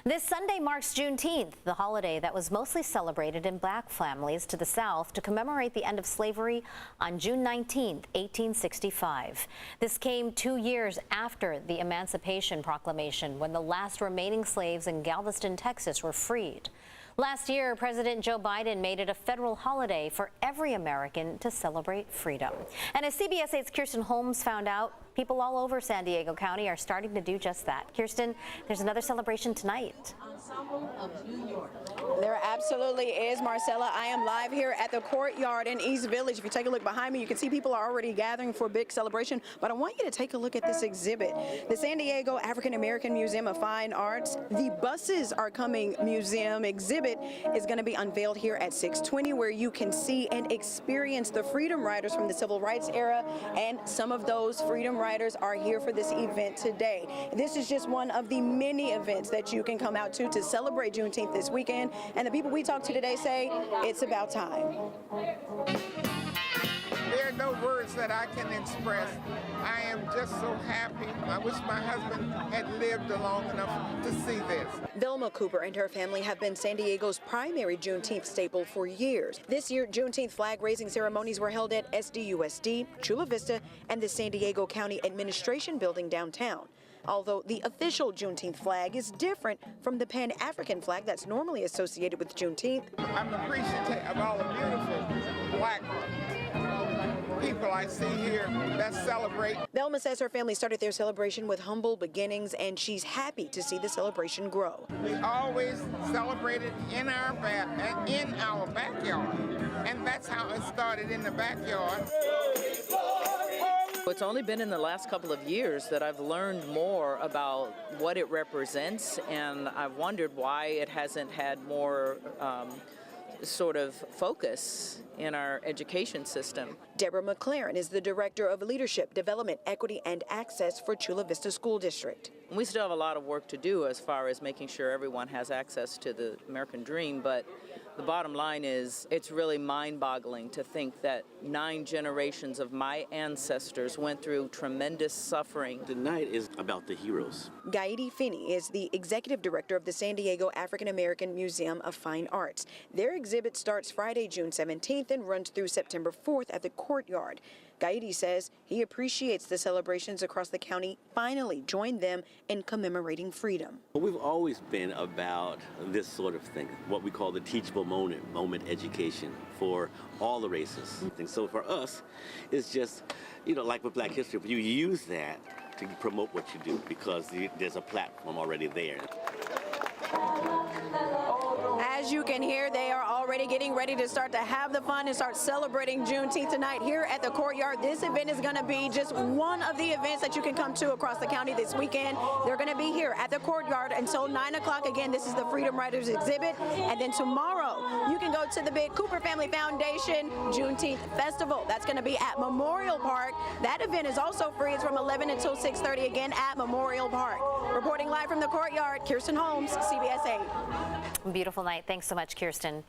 This Sunday marks Juneteenth, the holiday that was mostly celebrated in black families to the South to commemorate the end of slavery on June 19, 1865. This came 2 years after the Emancipation Proclamation, when the last remaining slaves in Galveston, Texas were freed. Last year, President Joe Biden made it a federal holiday for every American to celebrate freedom. And as CBS 8's Kirsten Holmes found out, people all over San Diego County are starting to do just that. Kirsten, there's another celebration tonight. There absolutely is, Marcella. I am live here at the courtyard in East Village. If you take a look behind me, you can see people are already gathering for a big celebration. But I want you to take a look at this exhibit. The San Diego African American Museum of Fine Arts, the Buses Are Coming Museum exhibit is going to be unveiled here at 620, where you can see and experience the freedom riders from the civil rights era. And some of those freedom riders are here for this event today. This is just one of the many events that you can come out to celebrate Juneteenth this weekend. And the people we talked to today say it's about time. There are no words that I can express. I am just so happy. I wish my husband had lived long enough to see this. Velma Cooper and her family have been San Diego's primary Juneteenth staple for years. This year, Juneteenth flag-raising ceremonies were held at SDUSD, Chula Vista, and the San Diego County Administration Building downtown. Although the official Juneteenth flag is different from the Pan-African flag that's normally associated with Juneteenth. I'm appreciative of all the beautiful black people I see here that celebrate. Velma says her family started their celebration with humble beginnings, and she's happy to see the celebration grow. We always celebrated in our backyard, and that's how it started, in the backyard. It's only been in the last couple of years that I've learned more about what it represents, and I've wondered why it hasn't had more sort of focus in our education system. Deborah McLaren is the Director of Leadership, Development, Equity, and Access for Chula Vista School District. We still have a lot of work to do as far as making sure everyone has access to the American dream, but the bottom line is it's really mind-boggling to think that 9 generations of my ancestors went through tremendous suffering. Tonight is about the heroes. Gaidi Finney is the Executive Director of the San Diego African American Museum of Fine Arts. Their exhibit starts Friday, June 17th and runs through September 4th at the courtyard. Gaidi says he appreciates the celebrations across the county finally joined them in commemorating freedom. We've always been about this sort of thing, what we call the teachable moment education for all the races. And so for us, it's just, like with Black History, you use that to promote what you do because there's a platform already there. As you can hear, they are already getting ready to start to have the fun and start celebrating Juneteenth tonight here at the courtyard. This event is going to be just one of the events that you can come to across the county this weekend. They're going to be here at the courtyard until 9 o'clock. Again, this is the Freedom Riders exhibit. And then tomorrow, you can go to the big Cooper Family Foundation Juneteenth Festival. That's going to be at Memorial Park. That event is also free. It's from 11 until 6:30, again at Memorial Park. Reporting live from the courtyard, Kirsten Holmes, CBS 8. Beautiful night. Thanks so much, Kirsten.